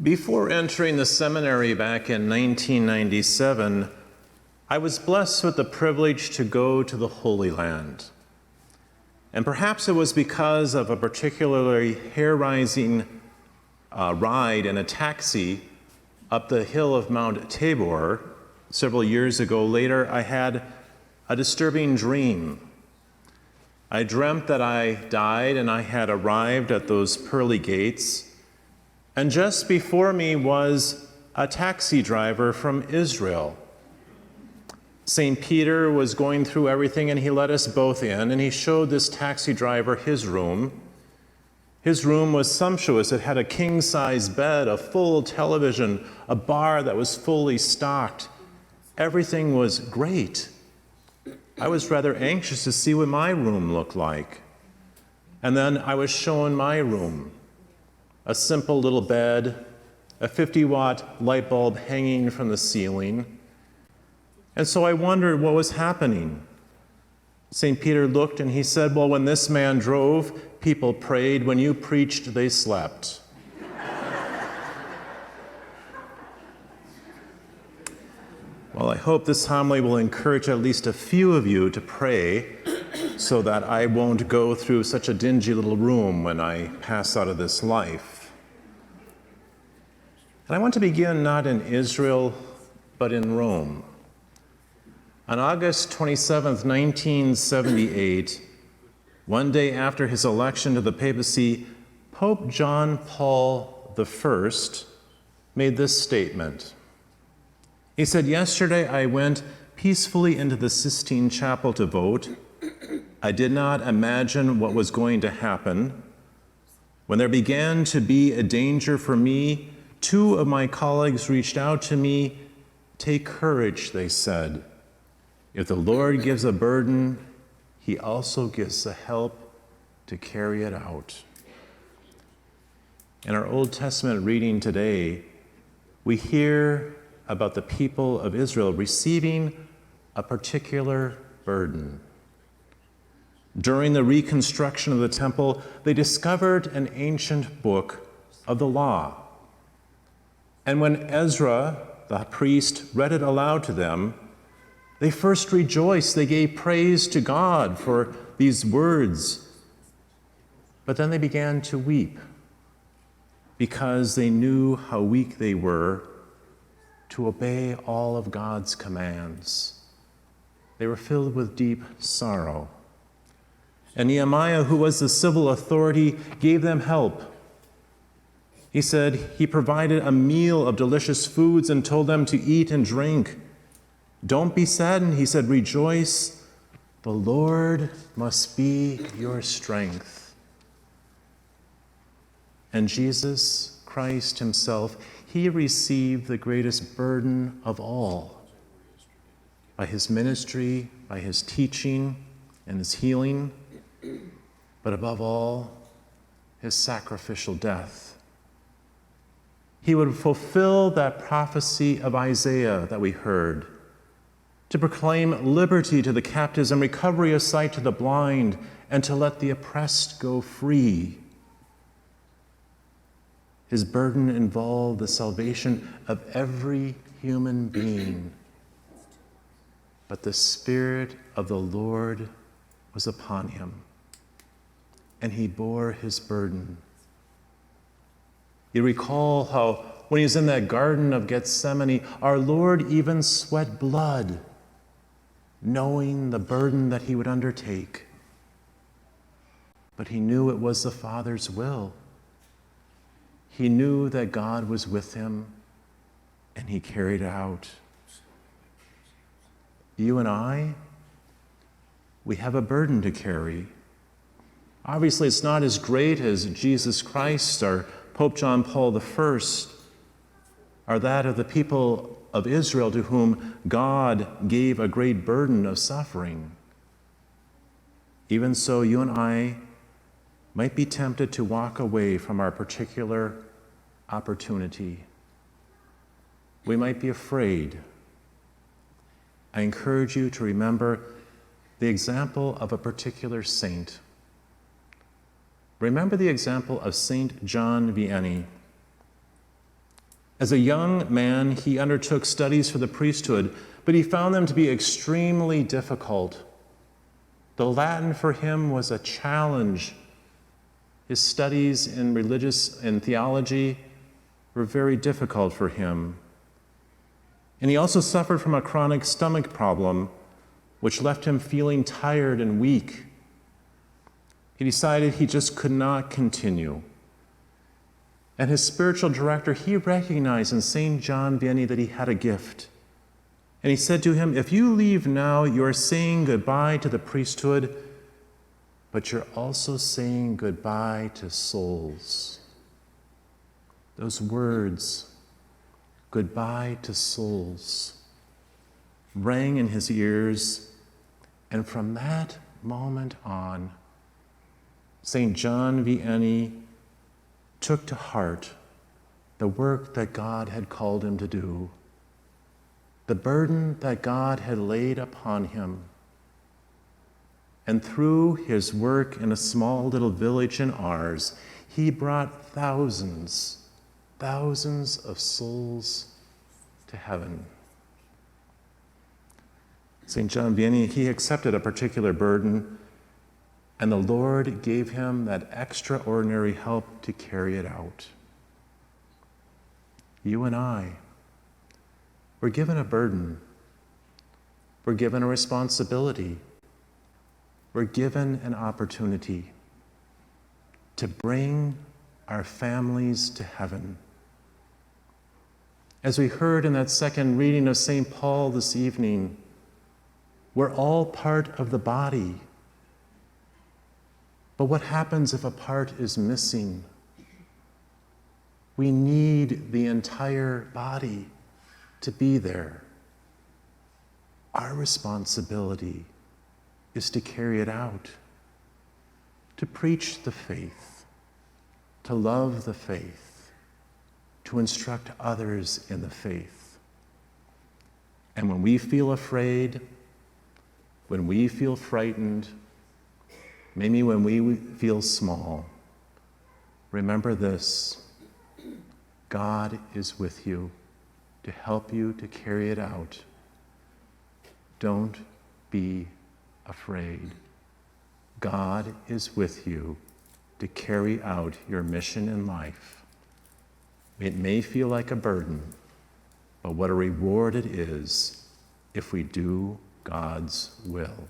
Before entering the seminary back in 1997, I was blessed with the privilege to go to the Holy Land. And perhaps it was because of a particularly hair-raising ride in a taxi up the hill of Mount Tabor several years ago. Later, I had a disturbing dream. I dreamt that I died and I had arrived at those pearly gates, and just before me was a taxi driver from Israel. St. Peter was going through everything, and he let us both in, and he showed this taxi driver his room. His room was sumptuous. It had a king-size bed, a full television, a bar that was fully stocked. Everything was great. I was rather anxious to see what my room looked like. And then I was shown my room. A simple little bed, a 50-watt light bulb hanging from the ceiling. And so I wondered what was happening. St. Peter looked and he said, "Well, when this man drove, people prayed. When you preached, they slept." Well, I hope this homily will encourage at least a few of you to pray so that I won't go through such a dingy little room when I pass out of this life. And I want to begin not in Israel, but in Rome. On August 27th, 1978, one day after his election to the papacy, Pope John Paul I made this statement. He said, "Yesterday I went peacefully into the Sistine Chapel to vote. I did not imagine what was going to happen. When there began to be a danger for me, two of my colleagues reached out to me. 'Take courage,' they said. 'If the Lord gives a burden, he also gives the help to carry it out.'" In our Old Testament reading today, we hear about the people of Israel receiving a particular burden. During the reconstruction of the temple, they discovered an ancient book of the law. And when Ezra, the priest, read it aloud to them, they first rejoiced. They gave praise to God for these words. But then they began to weep because they knew how weak they were to obey all of God's commands. They were filled with deep sorrow. And Nehemiah, who was the civil authority, gave them help. He said he provided a meal of delicious foods and told them to eat and drink. "Don't be saddened," he said, "rejoice. The Lord must be your strength." And Jesus Christ himself, he received the greatest burden of all by his ministry, by his teaching and his healing, but above all, his sacrificial death. He would fulfill that prophecy of Isaiah that we heard, to proclaim liberty to the captives and recovery of sight to the blind, and to let the oppressed go free. His burden involved the salvation of every human being. But the Spirit of the Lord was upon him, and he bore his burden. You recall how when he was in that Garden of Gethsemane, our Lord even sweat blood, knowing the burden that he would undertake. But he knew it was the Father's will. He knew that God was with him, and he carried it out. You and I, we have a burden to carry. Obviously, it's not as great as Jesus Christ or Pope John Paul I, or that of the people of Israel to whom God gave a great burden of suffering. Even so, you and I might be tempted to walk away from our particular opportunity. We might be afraid. I encourage you to remember the example of a particular saint. Remember the example of Saint John Vianney. As a young man, he undertook studies for the priesthood, but he found them to be extremely difficult. The Latin for him was a challenge. His studies in religious and theology were very difficult for him. And he also suffered from a chronic stomach problem, which left him feeling tired and weak. He decided he just could not continue. And his spiritual director, he recognized in St. John Vianney that he had a gift. And he said to him, if you leave now, you're saying goodbye to the priesthood, but you're also saying goodbye to souls. Those words, goodbye to souls, rang in his ears, and from that moment on, St. John Vianney took to heart the work that God had called him to do, the burden that God had laid upon him. And through his work in a small little village in Ars, he brought thousands of souls to heaven. St. John Vianney, he accepted a particular burden, and the Lord gave him that extraordinary help to carry it out. You and I, we're given a burden. We're given a responsibility. We're given an opportunity to bring our families to heaven. As we heard in that second reading of St. Paul this evening, we're all part of the body. But what happens if a part is missing? We need the entire body to be there. Our responsibility is to carry it out, to preach the faith, to love the faith, to instruct others in the faith. And when we feel afraid, when we feel frightened, maybe when we feel small, remember this: God is with you to help you to carry it out. Don't be afraid. God is with you to carry out your mission in life. It may feel like a burden, but what a reward it is if we do God's will.